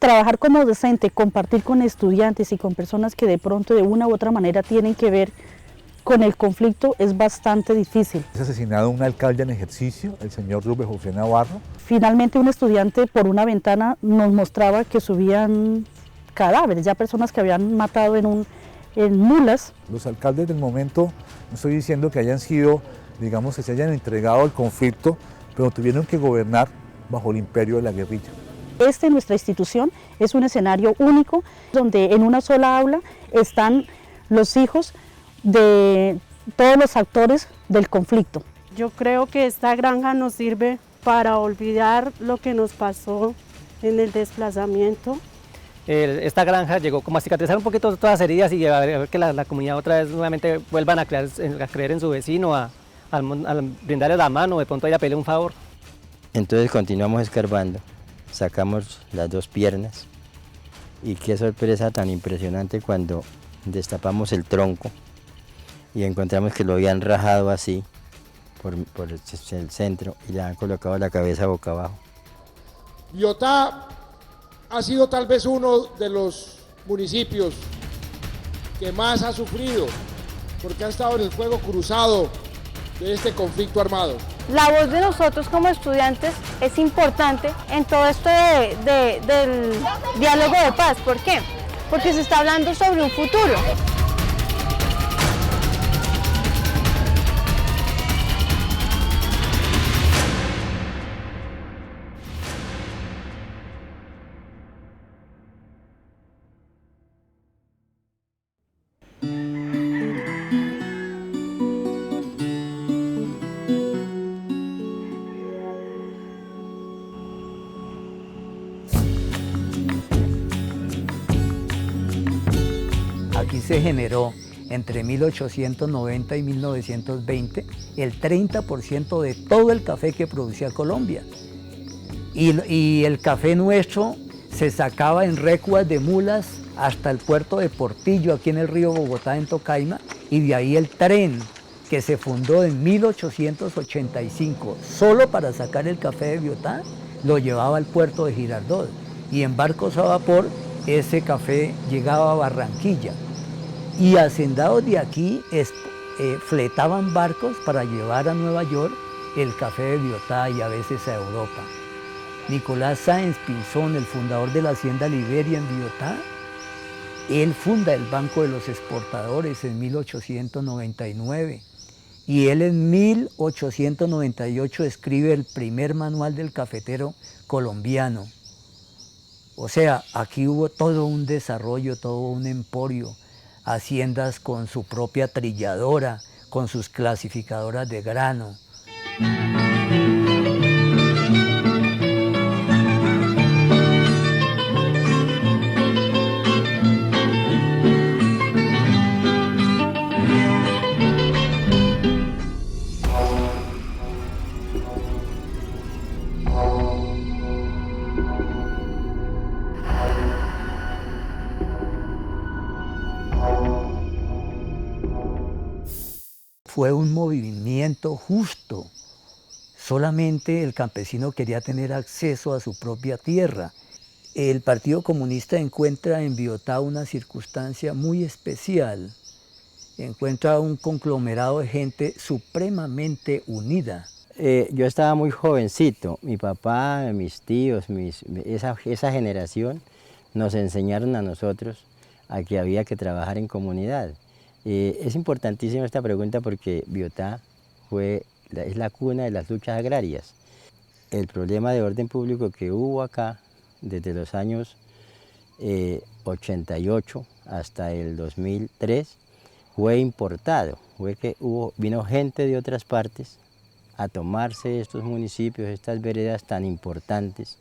trabajar como docente, compartir con estudiantes y con personas que de pronto de una u otra manera tienen que ver con el conflicto es bastante difícil. Es asesinado un alcalde en ejercicio, el señor Rubén José Navarro. Finalmente un estudiante por una ventana nos mostraba que subían cadáveres, ya personas que habían matado en mulas. Los alcaldes del momento, no estoy diciendo que hayan sido, digamos, que se hayan entregado al conflicto, pero tuvieron que gobernar bajo el imperio de la guerrilla. Nuestra institución, es un escenario único donde en una sola aula están los hijos de todos los actores del conflicto. Yo creo que esta granja nos sirve para olvidar lo que nos pasó en el desplazamiento. Esta granja llegó como a cicatrizar un poquito todas las heridas y a ver que la comunidad otra vez nuevamente vuelvan a creer en su vecino, a brindarle la mano, de pronto a pedirle un favor. Entonces continuamos escarbando, sacamos las dos piernas y qué sorpresa tan impresionante cuando destapamos el tronco y encontramos que lo habían rajado así por el centro y le han colocado la cabeza boca abajo. Biotá ha sido tal vez uno de los municipios que más ha sufrido porque ha estado en el fuego cruzado de este conflicto armado. La voz de nosotros como estudiantes es importante en todo esto del diálogo de paz. ¿Por qué? Porque se está hablando sobre un futuro. Aquí se generó entre 1890 y 1920 el 30% de todo el café que producía Colombia. Y el café nuestro se sacaba en recuas de mulas hasta el puerto de Portillo, aquí en el río Bogotá, en Tocaima, y de ahí el tren que se fundó en 1885, solo para sacar el café de Biotá, lo llevaba al puerto de Girardot. Y en barcos a vapor, ese café llegaba a Barranquilla. Y hacendados de aquí fletaban barcos para llevar a Nueva York el café de Biotá y a veces a Europa. Nicolás Sáenz Pinzón, el fundador de la hacienda Liberia en Biotá, él funda el Banco de los Exportadores en 1899 y él en 1898 escribe el primer manual del cafetero colombiano. O sea, aquí hubo todo un desarrollo, todo un emporio, haciendas con su propia trilladora, con sus clasificadoras de grano. Fue un movimiento justo. Solamente el campesino quería tener acceso a su propia tierra. El Partido Comunista encuentra en Biotá una circunstancia muy especial. Encuentra un conglomerado de gente supremamente unida. Yo estaba muy jovencito, mi papá, mis tíos, esa generación nos enseñaron a nosotros a que había que trabajar en comunidad. Es importantísima esta pregunta porque Biotá es la cuna de las luchas agrarias. El problema de orden público que hubo acá desde los años 88 hasta el 2003 fue importado, fue que vino gente de otras partes a tomarse estos municipios, estas veredas tan importantes,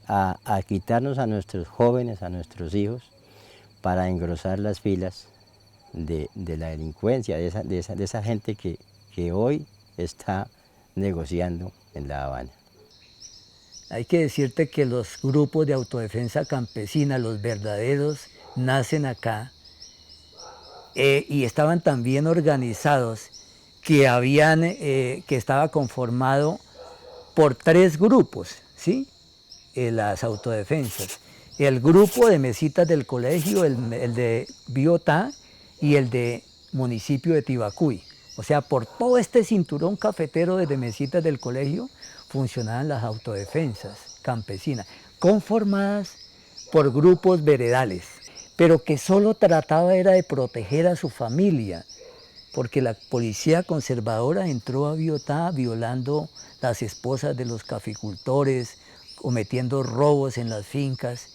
a quitarnos a nuestros jóvenes, a nuestros hijos, para engrosar las filas de la delincuencia, de esa gente que hoy está negociando en La Habana. Hay que decirte que los grupos de autodefensa campesina, los verdaderos, nacen acá y estaban tan bien organizados que estaba conformado por 3 grupos, ¿sí? Las autodefensas. el grupo de mesitas del colegio, el de Biotá y el de municipio de Tibacuy. O sea, por todo este cinturón cafetero desde mesitas del colegio funcionaban las autodefensas campesinas, conformadas por grupos veredales, pero que solo trataba era de proteger a su familia, porque la policía conservadora entró a Biotá violando las esposas de los caficultores, cometiendo robos en las fincas,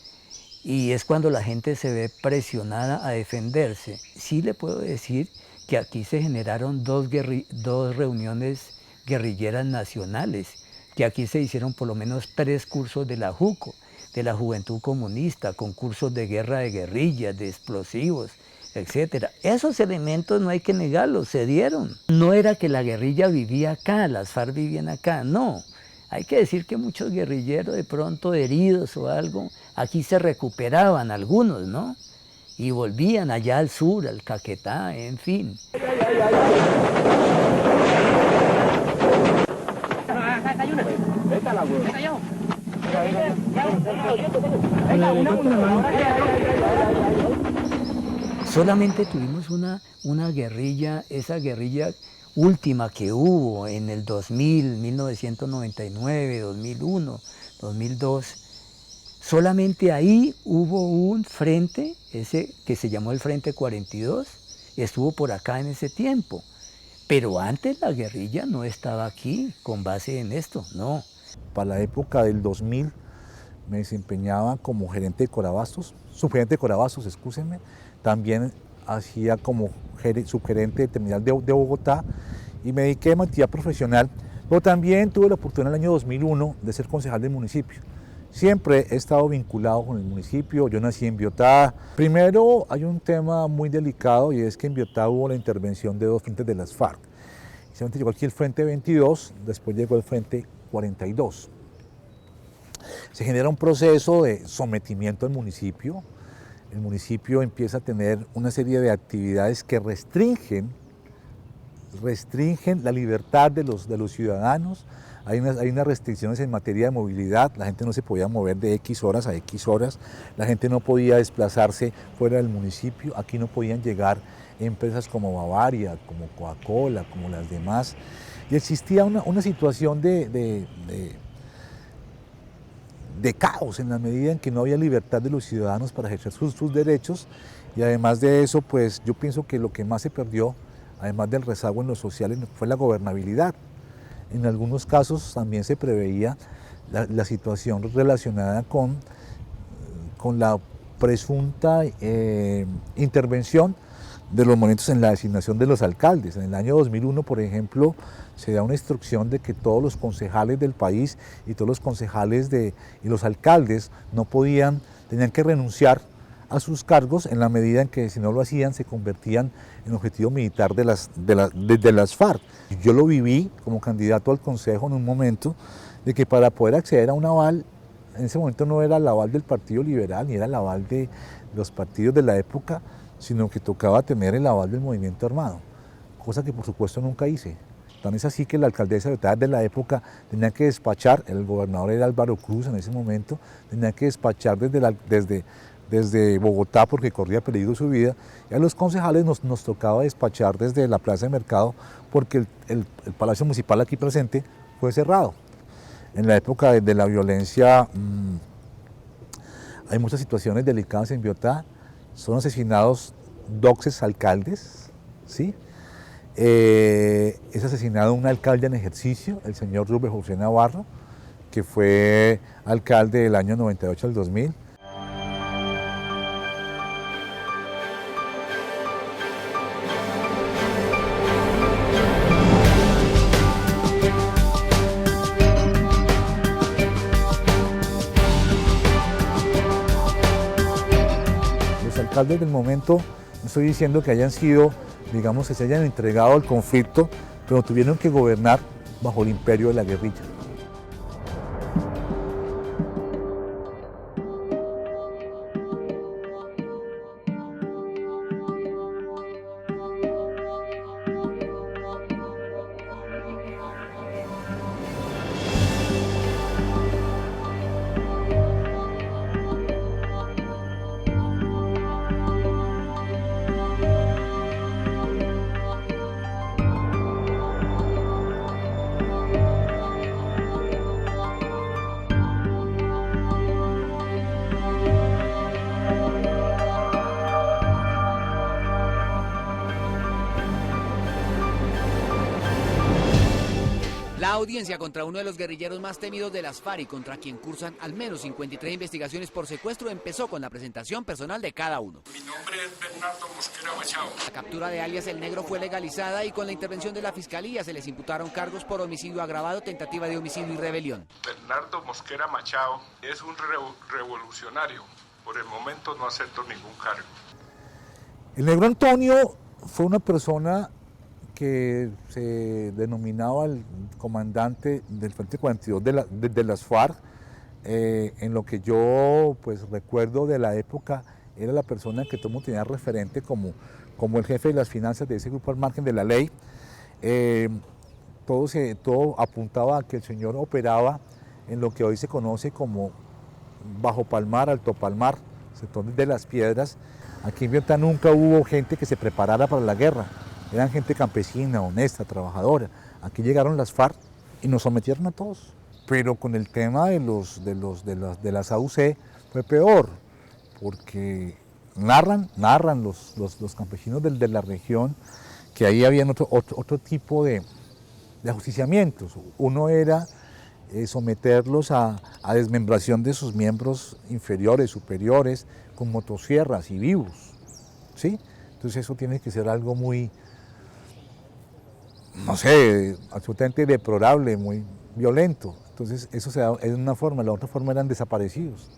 y es cuando la gente se ve presionada a defenderse. Sí le puedo decir que aquí se generaron dos reuniones guerrilleras nacionales, que aquí se hicieron por lo menos 3 cursos de la JUCO, de la Juventud Comunista, con cursos de guerra de guerrillas, de explosivos, etc. Esos elementos no hay que negarlos, se dieron. No era que la guerrilla vivía acá, las FARC vivían acá, no. Hay que decir que muchos guerrilleros de pronto heridos o algo, aquí se recuperaban algunos, ¿no? Y volvían allá al sur, al Caquetá, en fin. Solamente tuvimos una guerrilla, esa guerrilla última que hubo en el 2000, 1999, 2001, 2002, solamente ahí hubo un frente, ese que se llamó el Frente 42, estuvo por acá en ese tiempo, pero antes la guerrilla no estaba aquí con base en esto, no. Para la época del 2000 me desempeñaba como gerente de Corabastos, subgerente de Corabastos, excúsenme, también hacía como subgerente de terminal de Bogotá y me dediqué a actividad profesional, pero también tuve la oportunidad en el año 2001 de ser concejal del municipio. Siempre he estado vinculado con el municipio, yo nací en Biotá. Primero hay un tema muy delicado y es que en Biotá hubo la intervención de 2 frentes de las FARC. Inicialmente llegó aquí el Frente 22, después llegó el Frente 42. Se genera un proceso de sometimiento al municipio. El municipio empieza a tener una serie de actividades que restringen la libertad de los ciudadanos. Hay unas restricciones en materia de movilidad, la gente no se podía mover de X horas a X horas, la gente no podía desplazarse fuera del municipio, aquí no podían llegar empresas como Bavaria, como Coca-Cola, como las demás, y existía una situación de caos en la medida en que no había libertad de los ciudadanos para ejercer sus derechos, y además de eso, pues yo pienso que lo que más se perdió, además del rezago en lo social, fue la gobernabilidad. En algunos casos también se preveía la situación relacionada con la presunta intervención de los momentos en la designación de los alcaldes. En el año 2001, por ejemplo, se da una instrucción de que todos los concejales del país y todos los concejales y los alcaldes tenían que renunciar a sus cargos en la medida en que si no lo hacían se convertían en objetivo militar de las FARC. Yo lo viví como candidato al consejo en un momento de que para poder acceder a un aval, en ese momento no era el aval del Partido Liberal ni era el aval de los partidos de la época, sino que tocaba tener el aval del movimiento armado, cosa que por supuesto nunca hice. Tan es así que la alcaldesa de la época tenía que despachar, el gobernador era Álvaro Cruz en ese momento, tenía que despachar desde Bogotá porque corría peligro su vida, y a los concejales nos tocaba despachar desde la Plaza de Mercado porque el Palacio Municipal aquí presente fue cerrado. En la época de la violencia hay muchas situaciones delicadas en Biotá, son asesinados 2 alcaldes, ¿sí? Es asesinado un alcalde en ejercicio, el señor Rubén José Navarro, que fue alcalde del año 98 al 2000. Los alcaldes del momento, no estoy diciendo que hayan sido, digamos, que se hayan entregado al conflicto, pero tuvieron que gobernar bajo el imperio de la guerrilla. audiencia contra uno de los guerrilleros más temidos de las FARC y contra quien cursan al menos 53 investigaciones por secuestro empezó con la presentación personal de cada uno. Mi nombre es Bernardo Mosquera Machado. La captura de alias El Negro fue legalizada y con la intervención de la Fiscalía se les imputaron cargos por homicidio agravado, tentativa de homicidio y rebelión. Bernardo Mosquera Machado es un revolucionario. Por el momento no acepto ningún cargo. El Negro Antonio fue una persona que se denominaba el comandante del Frente 42 de las FARC. En lo que yo pues recuerdo de la época, era la persona que todo el mundo tenía referente como el jefe de las finanzas de ese grupo al margen de la ley. Todo apuntaba a que el señor operaba en lo que hoy se conoce como Bajo Palmar, Alto Palmar, sector de Las Piedras. Aquí en Vietnam nunca hubo gente que se preparara para la guerra. Eran gente campesina, honesta, trabajadora. Aquí llegaron las FARC y nos sometieron a todos. Pero con el tema de las AUC fue peor, porque narran los campesinos de la región que ahí había otro tipo de ajusticiamientos. Uno era someterlos a desmembración de sus miembros inferiores, superiores, con motosierras y vivos, ¿sí? Entonces eso tiene que ser algo muy, no sé, absolutamente deplorable, muy violento. Entonces eso se da en una forma, la otra forma eran desaparecidos.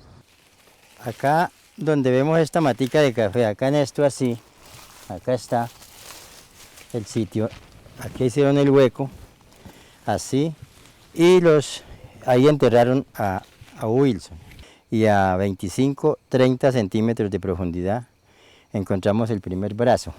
Acá donde vemos esta matica de café, acá en esto así, acá está el sitio, aquí hicieron el hueco, así, y ahí enterraron a Wilson. Y a 25, 30 centímetros de profundidad encontramos el primer brazo.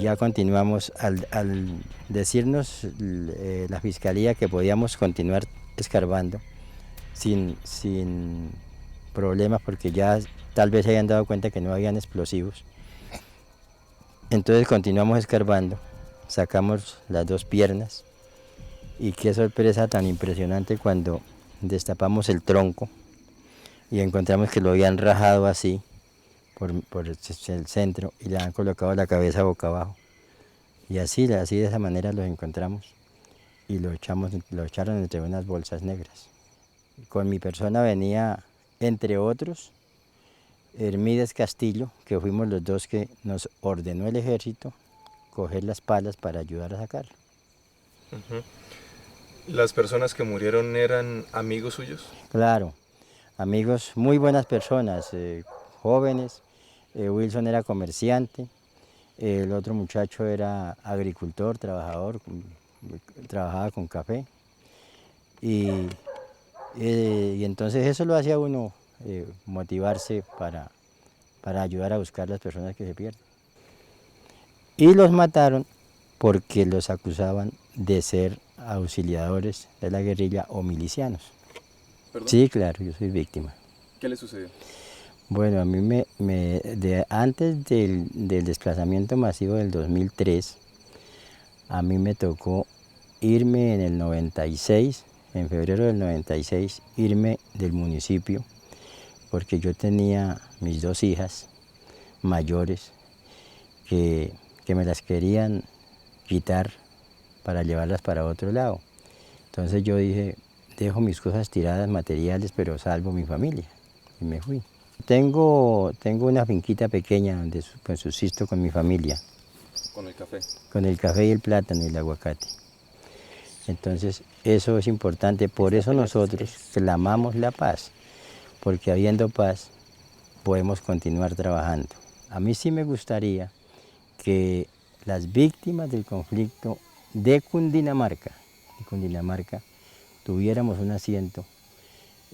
Ya continuamos al decirnos la Fiscalía que podíamos continuar escarbando sin problemas, porque ya tal vez se hayan dado cuenta que no habían explosivos. Entonces continuamos escarbando, sacamos las dos piernas y qué sorpresa tan impresionante cuando destapamos el tronco y encontramos que lo habían rajado así por el centro y le han colocado la cabeza boca abajo. Y así de esa manera los encontramos y lo echaron entre unas bolsas negras. Con mi persona venía, entre otros, Hermídez Castillo, que fuimos los dos que nos ordenó el ejército coger las palas para ayudar a sacarlo. ¿Las personas que murieron eran amigos suyos? Claro, amigos, muy buenas personas, jóvenes. Wilson era comerciante, el otro muchacho era agricultor, trabajador, trabajaba con café. Y entonces eso lo hacía uno motivarse para ayudar a buscar las personas que se pierden. Y los mataron porque los acusaban de ser auxiliadores de la guerrilla o milicianos. ¿Perdón? Sí, claro, yo soy víctima. ¿Qué le sucedió? Bueno, a mí antes del desplazamiento masivo del 2003, a mí me tocó irme en el 96, en febrero del 96, irme del municipio, porque yo tenía mis 2 hijas mayores que me las querían quitar para llevarlas para otro lado. Entonces yo dije, dejo mis cosas tiradas materiales, pero salvo mi familia, y me fui. Tengo una finquita pequeña donde pues, subsisto con mi familia. ¿Con el café? Con el café y el plátano y el aguacate. Entonces eso es importante, por eso nosotros clamamos la paz, porque habiendo paz podemos continuar trabajando. A mí sí me gustaría que las víctimas del conflicto de Cundinamarca tuviéramos un asiento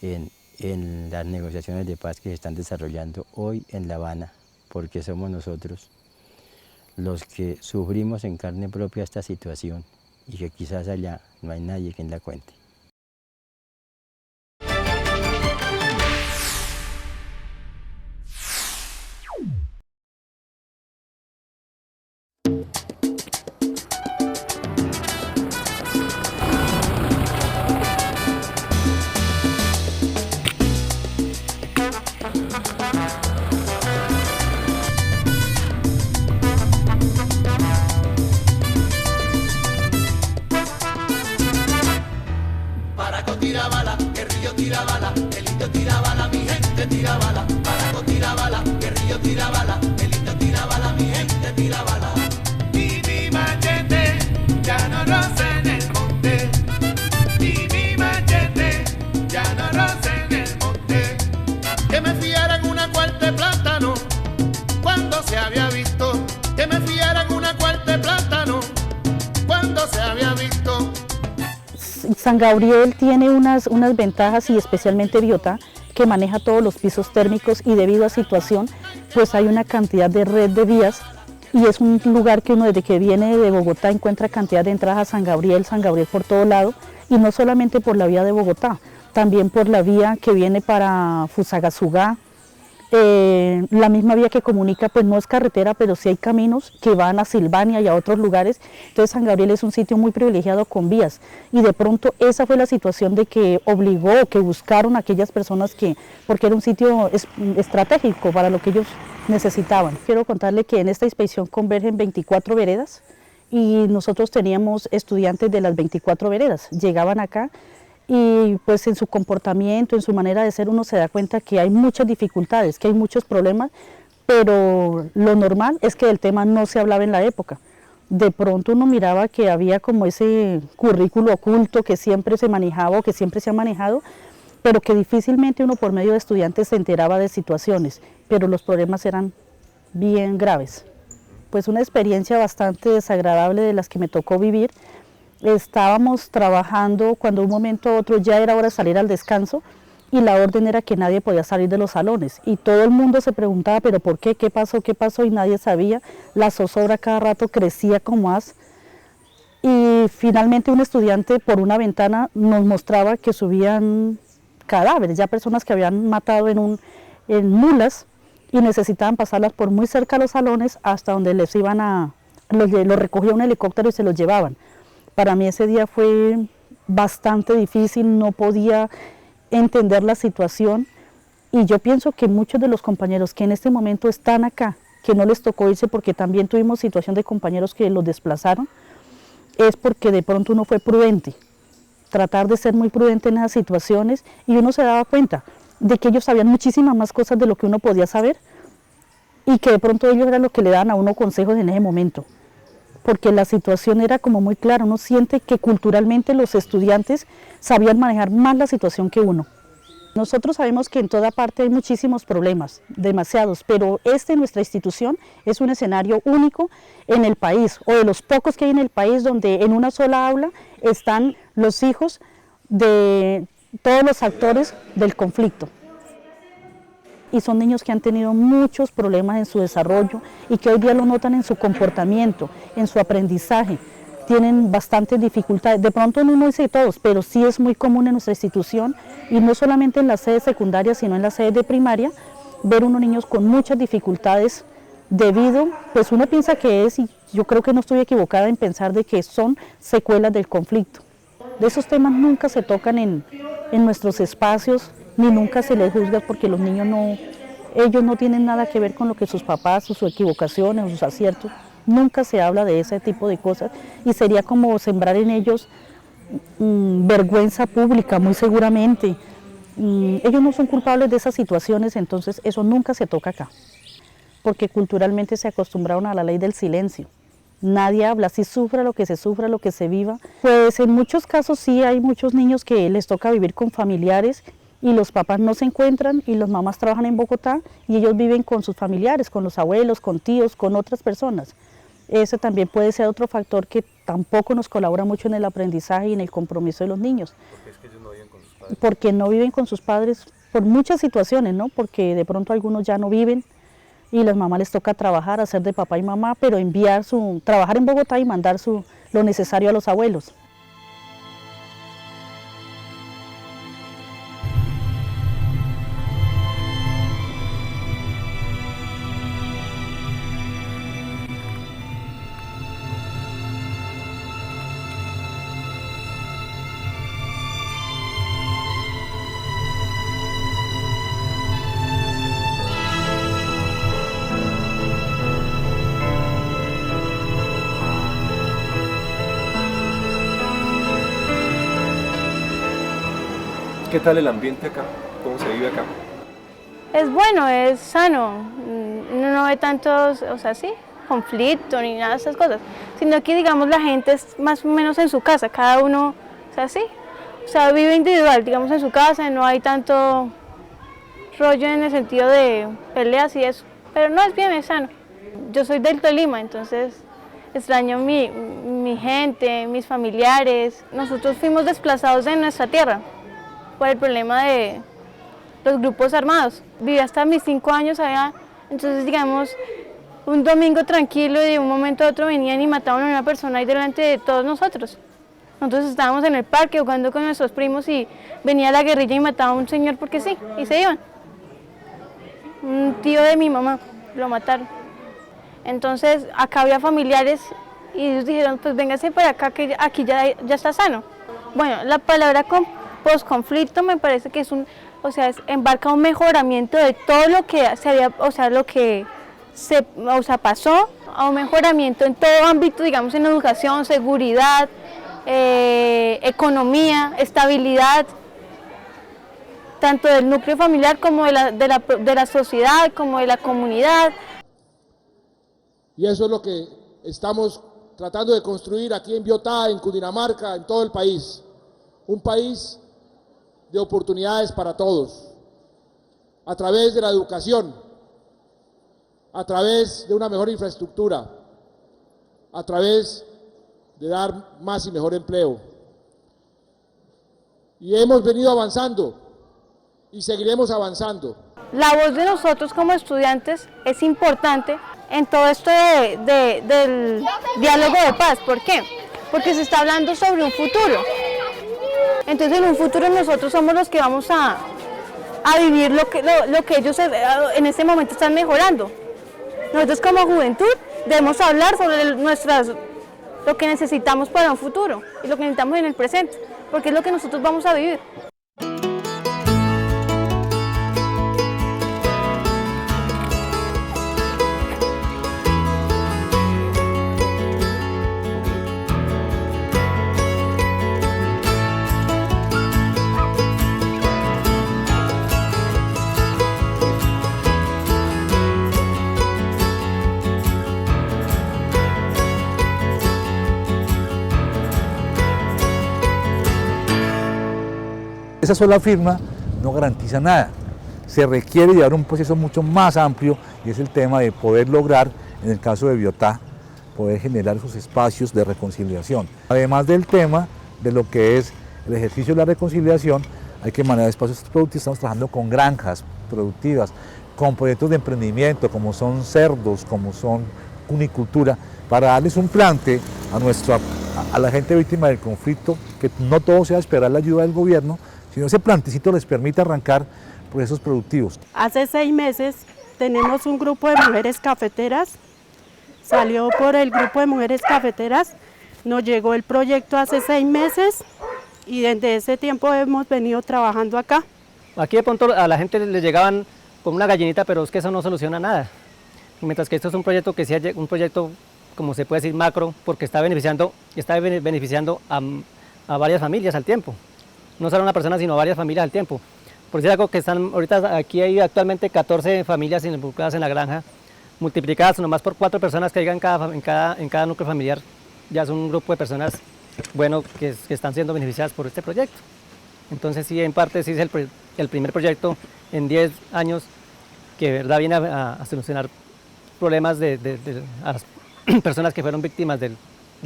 en las negociaciones de paz que se están desarrollando hoy en La Habana, porque somos nosotros los que sufrimos en carne propia esta situación y que quizás allá no hay nadie quien la cuente. Tira bala, guerrillo tira bala, el indio tira bala, mi gente tira bala. Paraco tira bala, guerrillo tira bala, el indio tira bala, mi gente tira bala. Y mi machete ya no roza en el monte. Y mi machete ya no roza en el monte. Que me fiaran una cuarta de plátano cuando se había visto. Que me fiaran una cuarta de plátano cuando se había visto. San Gabriel tiene unas ventajas, y especialmente Biotá, que maneja todos los pisos térmicos, y debido a situación pues hay una cantidad de red de vías, y es un lugar que uno desde que viene de Bogotá encuentra cantidad de entradas a San Gabriel por todo lado, y no solamente por la vía de Bogotá, también por la vía que viene para Fusagasugá. La misma vía que comunica, pues no es carretera, pero sí hay caminos que van a Silvania y a otros lugares. Entonces San Gabriel es un sitio muy privilegiado con vías, y de pronto esa fue la situación de que obligó, que buscaron a aquellas personas porque era un sitio estratégico para lo que ellos necesitaban. Quiero contarle que en esta inspección convergen 24 veredas, y nosotros teníamos estudiantes de las 24 veredas, llegaban acá, y pues en su comportamiento, en su manera de ser, uno se da cuenta que hay muchas dificultades, que hay muchos problemas, pero lo normal es que del tema no se hablaba en la época. De pronto uno miraba que había como ese currículo oculto que siempre se manejaba o que siempre se ha manejado, pero que difícilmente uno por medio de estudiantes se enteraba de situaciones, pero los problemas eran bien graves. Pues una experiencia bastante desagradable de las que me tocó vivir. Estábamos trabajando cuando de un momento a otro ya era hora de salir al descanso, y la orden era que nadie podía salir de los salones, y todo el mundo se preguntaba, pero ¿por qué? ¿Qué pasó? ¿Qué pasó? Y nadie sabía. La zozobra cada rato crecía como as, y finalmente un estudiante por una ventana nos mostraba que subían cadáveres, ya personas que habían matado en mulas, y necesitaban pasarlas por muy cerca a los salones hasta donde los recogía un helicóptero y se los llevaban. Para mí ese día fue bastante difícil, no podía entender la situación, y yo pienso que muchos de los compañeros que en este momento están acá, que no les tocó irse porque también tuvimos situación de compañeros que los desplazaron, es porque de pronto uno fue prudente, tratar de ser muy prudente en esas situaciones, y uno se daba cuenta de que ellos sabían muchísimas más cosas de lo que uno podía saber, y que de pronto ellos eran los que le daban a uno consejos en ese momento, porque la situación era como muy clara. Uno siente que culturalmente los estudiantes sabían manejar más la situación que uno. Nosotros sabemos que en toda parte hay muchísimos problemas, demasiados, pero nuestra institución es un escenario único en el país, o de los pocos que hay en el país, donde en una sola aula están los hijos de todos los actores del conflicto. Y son niños que han tenido muchos problemas en su desarrollo y que hoy día lo notan en su comportamiento, en su aprendizaje. Tienen bastantes dificultades, de pronto no dice todos, pero sí es muy común en nuestra institución, y no solamente en las sedes secundarias, sino en las sedes de primaria, ver unos niños con muchas dificultades debido, pues uno piensa que es, y yo creo que no estoy equivocada en pensar de que son secuelas del conflicto. De esos temas nunca se tocan en nuestros espacios, ni nunca se les juzga, porque los niños ellos no tienen nada que ver con lo que sus papás, sus equivocaciones o sus aciertos. Nunca se habla de ese tipo de cosas y sería como sembrar en ellos vergüenza pública, muy seguramente. Ellos no son culpables de esas situaciones, entonces eso nunca se toca acá, porque culturalmente se acostumbraron a la ley del silencio. Nadie habla, si sufra lo que se sufra, lo que se viva. Pues en muchos casos sí hay muchos niños que les toca vivir con familiares y los papás no se encuentran y las mamás trabajan en Bogotá y ellos viven con sus familiares, con los abuelos, con tíos, con otras personas. Ese también puede ser otro factor que tampoco nos colabora mucho en el aprendizaje y en el compromiso de los niños. Porque es que ellos no viven con sus padres. Porque no viven con sus padres por muchas situaciones, ¿no? Porque de pronto algunos ya no viven y las mamás les toca trabajar, hacer de papá y mamá, pero trabajar en Bogotá y mandar lo necesario a los abuelos. ¿Qué tal el ambiente acá? ¿Cómo se vive acá? Es bueno, es sano, no ve tantos, conflicto ni nada de esas cosas, sino que digamos la gente es más o menos en su casa, cada uno, vive individual, digamos en su casa, no hay tanto rollo en el sentido de peleas y eso, pero no, es bien, es sano. Yo soy del Tolima, entonces extraño mi gente, mis familiares. Nosotros fuimos desplazados de nuestra tierra por el problema de los grupos armados. Viví hasta mis 5 años allá, entonces digamos, un domingo tranquilo y de un momento a otro venían y mataban a una persona ahí delante de todos nosotros. Nosotros estábamos en el parque jugando con nuestros primos y venía la guerrilla y mataba a un señor porque sí, y se iban. Un tío de mi mamá, lo mataron. Entonces acá había familiares y ellos dijeron, pues véngase para acá que aquí ya está sano. Bueno, la palabra posconflicto me parece que embarca un mejoramiento de todo lo que pasó, a un mejoramiento en todo ámbito, digamos en educación, seguridad, economía, estabilidad, tanto del núcleo familiar como de la sociedad, como de la comunidad. Y eso es lo que estamos tratando de construir aquí en Biotá, en Cundinamarca, en todo el país. Un país de oportunidades para todos, a través de la educación, a través de una mejor infraestructura, a través de dar más y mejor empleo. Y hemos venido avanzando y seguiremos avanzando. La voz de nosotros como estudiantes es importante en todo esto del diálogo de paz. ¿Por qué? Porque se está hablando sobre un futuro. Entonces en un futuro nosotros somos los que vamos a vivir lo que ellos en este momento están mejorando. Nosotros como juventud debemos hablar sobre lo que necesitamos para un futuro y lo que necesitamos en el presente, porque es lo que nosotros vamos a vivir. Esa sola firma no garantiza nada. Se requiere llevar un proceso mucho más amplio y es el tema de poder lograr, en el caso de Biotá, poder generar esos espacios de reconciliación. Además del tema de lo que es el ejercicio de la reconciliación, hay que manejar espacios productivos. Estamos trabajando con granjas productivas, con proyectos de emprendimiento como son cerdos, como son cunicultura, para darles un plante a la gente víctima del conflicto, que no todo sea esperar la ayuda del gobierno, sino ese plantecito les permite arrancar procesos productivos. Hace 6 meses tenemos un grupo de mujeres cafeteras, salió por el grupo de mujeres cafeteras, nos llegó el proyecto hace 6 meses y desde ese tiempo hemos venido trabajando acá. Aquí de pronto a la gente le llegaban con una gallinita, pero es que eso no soluciona nada. Mientras que esto es un proyecto que sea un proyecto, como se puede decir, macro, porque está beneficiando a varias familias al tiempo. No solo a una persona, sino a varias familias al tiempo. Por decir algo, que están ahorita aquí hay actualmente 14 familias involucradas en la granja, multiplicadas nomás por 4 personas que hay en cada núcleo familiar. Ya es un grupo de personas bueno que están siendo beneficiadas por este proyecto. Entonces sí, en parte sí es el primer proyecto en 10 años que de verdad viene a solucionar problemas a las personas que fueron víctimas del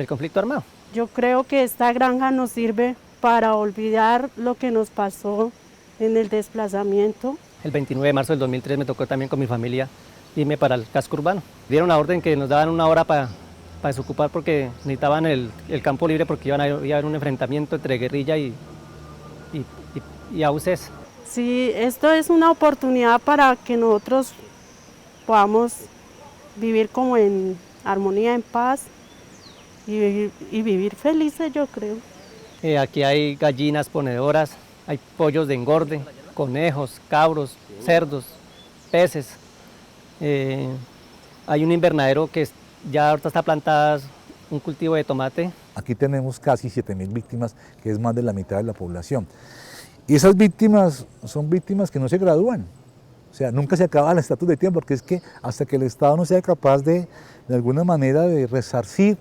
conflicto armado. Yo creo que esta granja nos sirve para olvidar lo que nos pasó en el desplazamiento. El 29 de marzo del 2003 me tocó también con mi familia irme para el casco urbano. Dieron la orden que nos daban 1 hora para desocupar porque necesitaban el campo libre porque iba a haber un enfrentamiento entre guerrilla y AUCES. Sí, esto es una oportunidad para que nosotros podamos vivir como en armonía, en paz y vivir felices, yo creo. Aquí hay gallinas ponedoras, hay pollos de engorde, conejos, cabros, cerdos, peces. Hay un invernadero que ya ahorita está plantado un cultivo de tomate. Aquí tenemos casi 7.000 víctimas, que es más de la mitad de la población. Y esas víctimas son víctimas que no se gradúan. O sea, nunca se acaba el estatus de víctima, porque es que hasta que el Estado no sea capaz de alguna manera de resarcir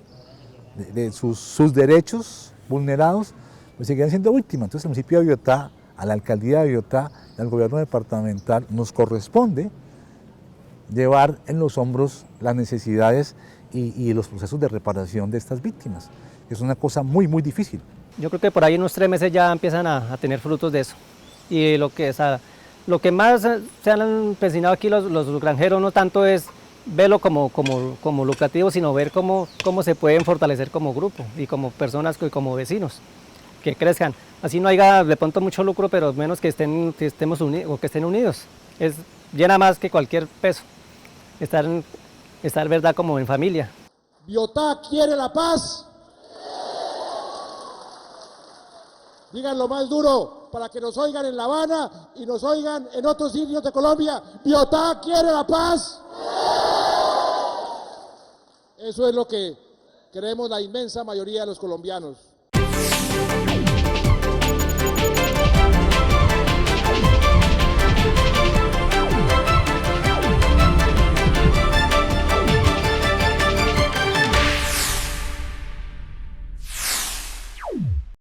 de sus derechos vulnerados, pues seguirán siendo víctimas. Entonces al municipio de Biotá, a la alcaldía de Biotá, al gobierno departamental, nos corresponde llevar en los hombros las necesidades y los procesos de reparación de estas víctimas. Es una cosa muy, muy difícil. Yo creo que por ahí en unos 3 meses ya empiezan a tener frutos de eso. Y lo que más se han empecinado aquí los granjeros no tanto es verlo como lucrativo, sino ver cómo se pueden fortalecer como grupo y como personas y como vecinos, que crezcan. Así no haya de pronto mucho lucro, pero menos que estemos unidos o que estén unidos. Llena más que cualquier peso. Estar verdad como en familia. Biotá quiere la paz. Díganlo más duro para que nos oigan en La Habana y nos oigan en otros sitios de Colombia. Biotá quiere la paz. Eso es lo que queremos la inmensa mayoría de los colombianos.